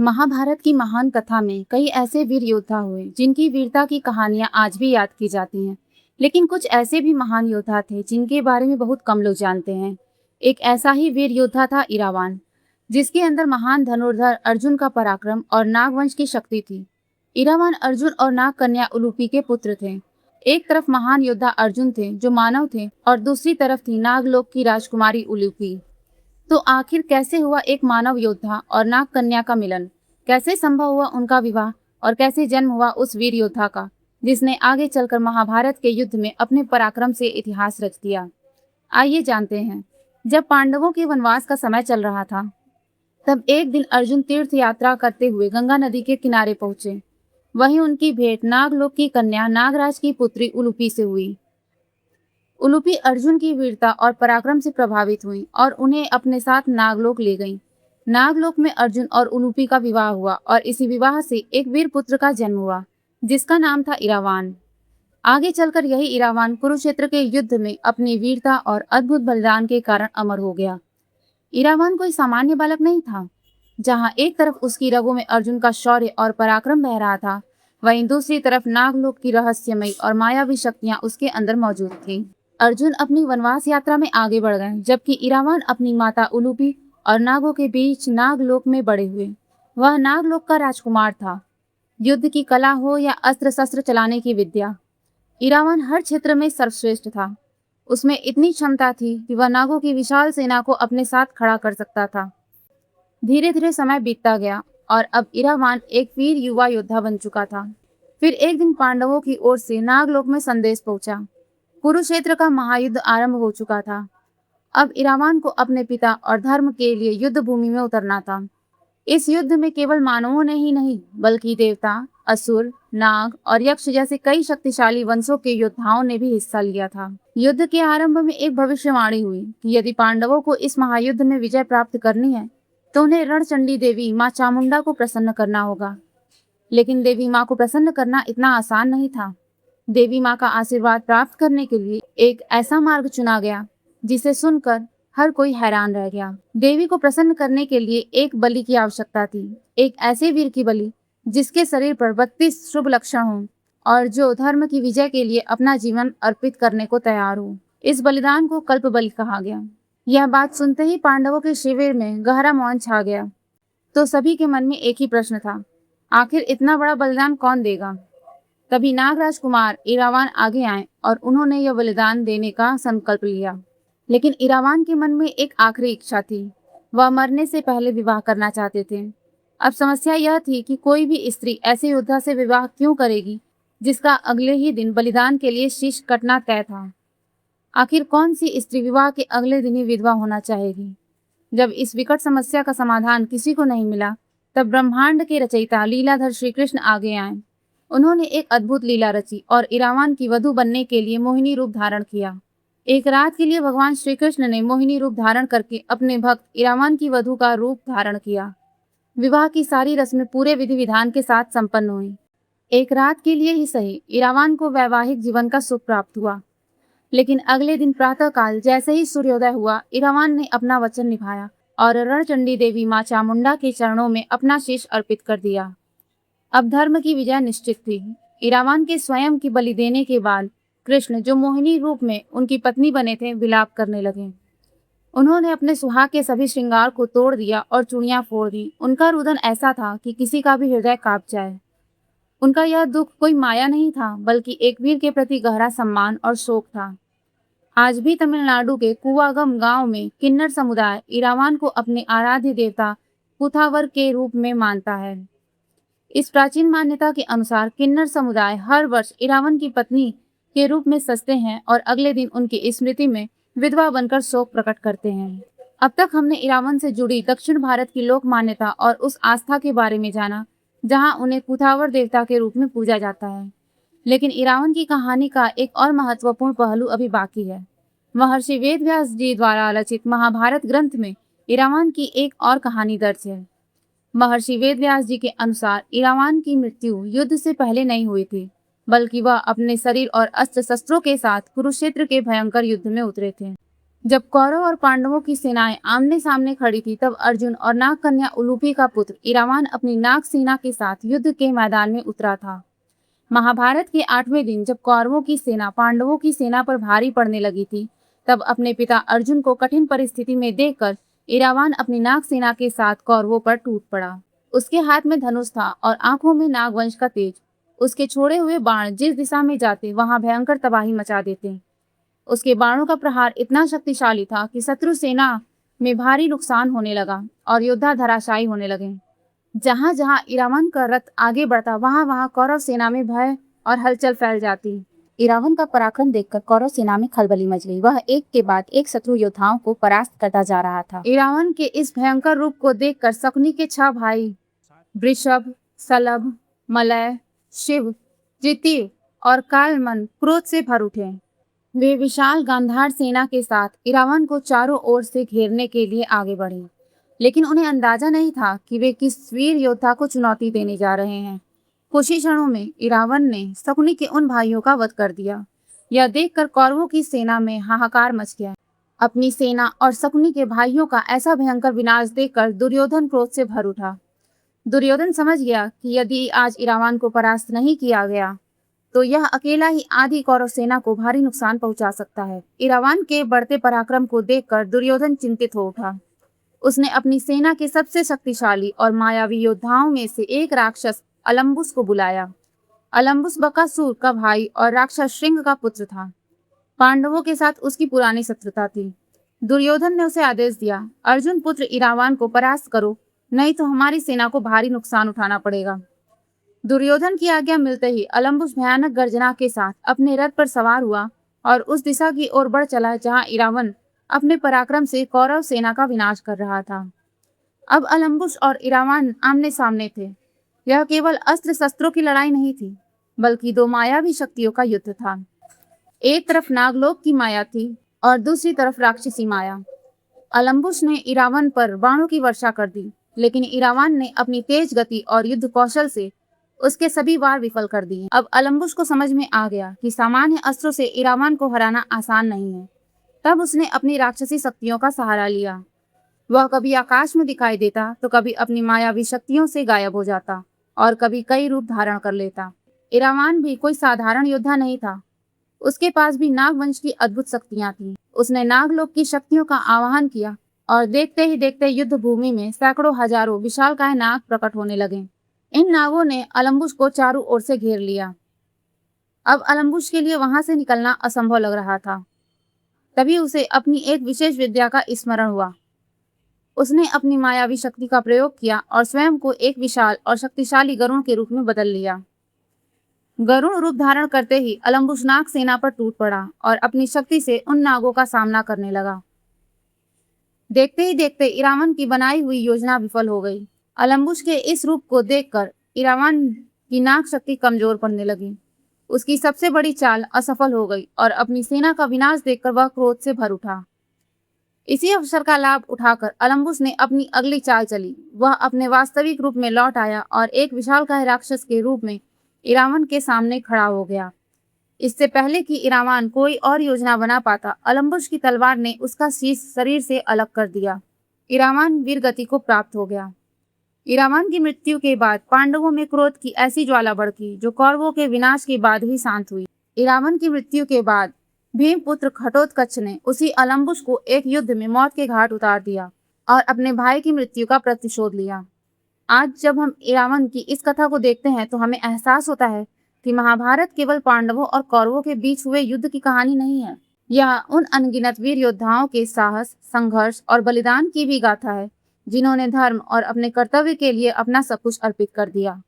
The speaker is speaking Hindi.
महाभारत की महान कथा में कई ऐसे वीर योद्धा हुए जिनकी वीरता की कहानियां आज भी याद की जाती हैं। लेकिन कुछ ऐसे भी महान योद्धा थे जिनके बारे में बहुत कम लोग जानते हैं। एक ऐसा ही वीर योद्धा था इरावान, जिसके अंदर महान धनुर्धर अर्जुन का पराक्रम और नागवंश की शक्ति थी। इरावान अर्जुन और नाग कन्या उलूपी के पुत्र थे। एक तरफ महान योद्धा अर्जुन थे जो मानव थे, और दूसरी तरफ थी नागलोक की राजकुमारी उलूपी। तो आखिर कैसे हुआ एक मानव योद्धा और नाग कन्या का मिलन? कैसे संभव हुआ उनका विवाह? और कैसे जन्म हुआ उस वीर योद्धा का जिसने आगे चलकर महाभारत के युद्ध में अपने पराक्रम से इतिहास रच दिया? आइए जानते हैं। जब पांडवों के वनवास का समय चल रहा था, तब एक दिन अर्जुन तीर्थ यात्रा करते हुए गंगा नदी के किनारे पहुंचे। वहीं उनकी भेंट नागलोक की कन्या नागराज की पुत्री उलूपी से हुई। उलूपी अर्जुन की वीरता और पराक्रम से प्रभावित हुई और उन्हें अपने साथ नागलोक ले गईं। नागलोक में अर्जुन और उलूपी का विवाह हुआ और इसी विवाह से एक वीर पुत्र का जन्म हुआ, जिसका नाम था इरावान। आगे चलकर यही इरावान कुरुक्षेत्र के युद्ध में अपनी वीरता और अद्भुत बलिदान के कारण अमर हो गया। इरावान कोई सामान्य बालक नहीं था। जहां एक तरफ उसकी रगों में अर्जुन का शौर्य और पराक्रम बह रहा था, वहीं दूसरी तरफ नागलोक की रहस्यमयी और मायावी शक्तियां उसके अंदर मौजूद थीं। अर्जुन अपनी वनवास यात्रा में आगे बढ़ गए, जबकि इरावान अपनी माता उलूपी और नागों के बीच नागलोक में बड़े हुए। वह नागलोक का राजकुमार था। युद्ध की कला हो या अस्त्र शस्त्र चलाने की विद्या, इरावान हर क्षेत्र में सर्वश्रेष्ठ था। उसमें इतनी क्षमता थी कि वह नागों की विशाल सेना को अपने साथ खड़ा कर सकता था। धीरे धीरे समय बीतता गया और अब इरावान एक वीर युवा योद्धा बन चुका था। फिर एक दिन पांडवों की ओर से नागलोक में संदेश पहुंचा। कुरुक्षेत्र का महायुद्ध आरंभ हो चुका था। अब इरावान को अपने पिता और धर्म के लिए युद्ध भूमि में उतरना था। इस युद्ध में केवल मानवों ने ही नहीं, बल्कि देवता, असुर, नाग और यक्ष जैसे कई शक्तिशाली वंशों के योद्धाओं ने भी हिस्सा लिया था। युद्ध के आरंभ में एक भविष्यवाणी हुई कि यदि पांडवों को इस महायुद्ध में विजय प्राप्त करनी है, तो उन्हें रणचंडी देवी माँ चामुंडा को प्रसन्न करना होगा। लेकिन देवी माँ को प्रसन्न करना इतना आसान नहीं था। देवी माँ का आशीर्वाद प्राप्त करने के लिए एक ऐसा मार्ग चुना गया जिसे सुनकर हर कोई हैरान रह गया। देवी को प्रसन्न करने के लिए एक बलि की आवश्यकता थी, एक ऐसे वीर की बलि जिसके शरीर पर 32 शुभ लक्षण हों और जो धर्म की विजय के लिए अपना जीवन अर्पित करने को तैयार हो। इस बलिदान को कल्प बलि कहा गया। यह बात सुनते ही पांडवों के शिविर में गहरा मौन छा गया। तो सभी के मन में एक ही प्रश्न था, आखिर इतना बड़ा बलिदान कौन देगा? तभी नागराज कुमार इरावान आगे आए और उन्होंने यह बलिदान देने का संकल्प लिया। लेकिन इरावान के मन में एक आखिरी इच्छा थी। वह मरने से पहले विवाह करना चाहते थे। अब समस्या यह थी कि कोई भी स्त्री ऐसे योद्धा से विवाह क्यों करेगी जिसका अगले ही दिन बलिदान के लिए शीश कटना तय था। आखिर कौन सी स्त्री विवाह के अगले दिन ही विधवा होना चाहेगी? जब इस विकट समस्या का समाधान किसी को नहीं मिला, तब ब्रह्मांड के रचयिता लीलाधर श्री कृष्ण आगे आए। उन्होंने एक अद्भुत लीला रची और इरावान की वधू बनने के लिए मोहिनी रूप धारण किया। एक रात के लिए भगवान श्री कृष्ण ने मोहिनी रूप धारण करके अपने भक्त इरावान की वधू का रूप धारण किया। विवाह की सारी रस्में पूरे विधि विधान के साथ संपन्न हुई। एक रात के लिए ही सही, इरावान को वैवाहिक जीवन का सुख प्राप्त हुआ। लेकिन अगले दिन प्रातःकाल जैसे ही सूर्योदय हुआ, इरावान ने अपना वचन निभाया और रणचंडी देवी माँ चामुंडा के चरणों में अपना शीश अर्पित कर दिया। अब धर्म की विजय निश्चित थी। इरावान के स्वयं की बलि देने के बाद कृष्ण, जो मोहिनी रूप में उनकी पत्नी बने थे, विलाप करने लगे। उन्होंने अपने सुहाग के सभी श्रृंगार को तोड़ दिया और चूड़ियां फोड़ दी। उनका रुदन ऐसा था कि किसी का भी हृदय कांप जाए। उनका यह दुख कोई माया नहीं था, बल्कि एक वीर के प्रति गहरा सम्मान और शोक था। आज भी तमिलनाडु के कुवागम गांव में किन्नर समुदाय इरावान को अपने आराध्य देवता कुथावर के रूप में मानता है। इस प्राचीन मान्यता के अनुसार किन्नर समुदाय हर वर्ष इरावन की पत्नी के रूप में सजते हैं और अगले दिन उनकी स्मृति में विधवा बनकर शोक प्रकट करते हैं। अब तक हमने इरावन से जुड़ी दक्षिण भारत की लोक मान्यता और उस आस्था के बारे में जाना जहां उन्हें कुथावर देवता के रूप में पूजा जाता है। लेकिन इरावन की कहानी का एक और महत्वपूर्ण पहलू अभी बाकी है। महर्षि वेदव्यास जी द्वारा रचित महाभारत ग्रंथ में इरावन की एक और कहानी दर्ज है। महर्षि वेदव्यास जी के अनुसार इरावान की मृत्यु युद्ध से पहले नहीं हुई थी, बल्कि वह अपने शरीर और अस्त्र शस्त्रों के साथ कुरुक्षेत्र के भयंकर युद्ध में उतरे थे। जब कौरव और पांडवों की सेनाएं आमने सामने खड़ी थी, तब अर्जुन और नाग कन्या उलूपी का पुत्र इरावान अपनी नाग सेना के साथ युद्ध के मैदान में उतरा था। महाभारत के 8वें दिन जब कौरवों की सेना पांडवों की सेना पर भारी पड़ने लगी थी, तब अपने पिता अर्जुन को कठिन परिस्थिति में देखकर इरावान अपनी नाग सेना के साथ कौरवों पर टूट पड़ा। उसके हाथ में धनुष था और आंखों में नागवंश का तेज। उसके छोड़े हुए बाण जिस दिशा में जाते वहां भयंकर तबाही मचा देते। उसके बाणों का प्रहार इतना शक्तिशाली था कि शत्रु सेना में भारी नुकसान होने लगा और योद्धा धराशायी होने लगे। जहां जहां इरावन का रथ आगे बढ़ता, वहां वहां कौरव सेना में भय और हलचल फैल जाती। इरावन का पराक्रम देखकर कौरव सेना में खलबली मच गई। वह एक के बाद एक शत्रु योद्धाओं को परास्त करता जा रहा था। इरावन के इस भयंकर रूप को देखकर शकुनी के 6 भाई वृषभ, सलभ, मलय, शिव, जिति और कालमन क्रोध से भर उठे। वे विशाल गांधार सेना के साथ इरावन को चारों ओर से घेरने के लिए आगे बढ़े, लेकिन उन्हें अंदाजा नहीं था कि वे किस वीर योद्धा को चुनौती देने जा रहे हैं। कुछ ही क्षणों में इरावन ने शकुनी के उन भाइयों का वध कर दिया। यह देखकर कौरवों की सेना में हाहाकार मच गया। अपनी सेना और शकुनी के भाइयों का ऐसा भयंकर विनाश देखकर दुर्योधन क्रोध से भर उठा। दुर्योधन समझ गया कि यदि आज इरावन को परास्त नहीं किया गया तो यह अकेला ही आधी कौरव सेना को भारी नुकसान पहुंचा सकता है। इरावन के बढ़ते पराक्रम को देखकर दुर्योधन चिंतित हो उठा। उसने अपनी सेना के सबसे शक्तिशाली और मायावी योद्धाओं में से एक राक्षस अलम्बुस को बुलाया। अलम्बुस बकासुर का भाई और राक्षस श्रृंग का पुत्र था। पांडवों के साथ उसकी पुरानी शत्रुता थी। दुर्योधन ने उसे आदेश दिया, अर्जुन पुत्र इरावन को परास्त करो, नहीं तो हमारी सेना को भारी नुकसान उठाना पड़ेगा। दुर्योधन की आज्ञा मिलते ही अलम्बुस भयानक गर्जना के साथ अपने रथ पर सवार हुआ और उस दिशा की ओर बढ़ चला जहां इरावन अपने पराक्रम से कौरव सेना का विनाश कर रहा था। अब अलम्बुस और इरावन आमने सामने थे। यह केवल अस्त्र शस्त्रों की लड़ाई नहीं थी, बल्कि 2 मायावी शक्तियों का युद्ध था। एक तरफ नागलोक की माया थी और दूसरी तरफ राक्षसी माया। अलम्बुस ने इरावन पर बाणों की वर्षा कर दी, लेकिन इरावन ने अपनी तेज गति और युद्ध कौशल से उसके सभी वार विफल कर दिए। अब अलम्बुस को समझ में आ गया कि सामान्य अस्त्रों से इरावन को हराना आसान नहीं है। तब उसने अपनी राक्षसी शक्तियों का सहारा लिया। वह कभी आकाश में दिखाई देता तो कभी अपनी मायावी शक्तियों से गायब हो जाता और कभी कई रूप धारण कर लेता। इरावन भी कोई साधारण योद्धा नहीं था। उसके पास भी नागवंश की अद्भुत शक्तियां थीं। उसने नागलोक की शक्तियों का आवाहन किया और देखते ही देखते युद्ध भूमि में सैकड़ों हजारों विशालकाय नाग प्रकट होने लगे। इन नागों ने अलम्बुस को चारों ओर से घेर लिया। अब अलम्बुस के लिए वहां से निकलना असंभव लग रहा था। तभी उसे अपनी एक विशेष विद्या का स्मरण हुआ। उसने अपनी मायावी शक्ति का प्रयोग किया और स्वयं को एक विशाल और शक्तिशाली गरुड़ के रूप में बदल लिया। गरुड़ रूप धारण करते ही अलम्बुस नाग सेना पर टूट पड़ा और अपनी शक्ति से उन नागों का सामना करने लगा। देखते ही देखते इरावन की बनाई हुई योजना विफल हो गई। अलम्बुस के इस रूप को देखकर इरावन की नाग शक्ति कमजोर पड़ने लगी। उसकी सबसे बड़ी चाल असफल हो गई और अपनी सेना का विनाश देखकर वह क्रोध से भर उठा। इसी अवसर का लाभ उठाकर अलम्बुस ने अपनी अगली चाल चली। वह अपने वास्तविक रूप में लौट आया और एक विशालकाय राक्षस के रूप में इरावन के सामने खड़ा हो गया। इससे पहले कि इरावन कोई और योजना बना पाता, अलम्बुस की तलवार ने उसका शीश शरीर से अलग कर दिया। इरावन वीर गति को प्राप्त हो गया। इरावन की मृत्यु के बाद पांडवों में क्रोध की ऐसी ज्वाला भड़की जो कौरवों के विनाश के बाद ही शांत हुई। इरावन की मृत्यु के बाद भीमपुत्र घटोत्कच ने उसी अलम्बुस को एक युद्ध में मौत के घाट उतार दिया और अपने भाई की मृत्यु का प्रतिशोध लिया। आज जब हम इरावन की इस कथा को देखते हैं तो हमें एहसास होता है कि महाभारत केवल पांडवों और कौरवों के बीच हुए युद्ध की कहानी नहीं है। यह उन अनगिनत वीर योद्धाओं के साहस, संघर्ष और बलिदान की भी गाथा है, जिन्होंने धर्म और अपने कर्तव्य के लिए अपना सब कुछ अर्पित कर दिया।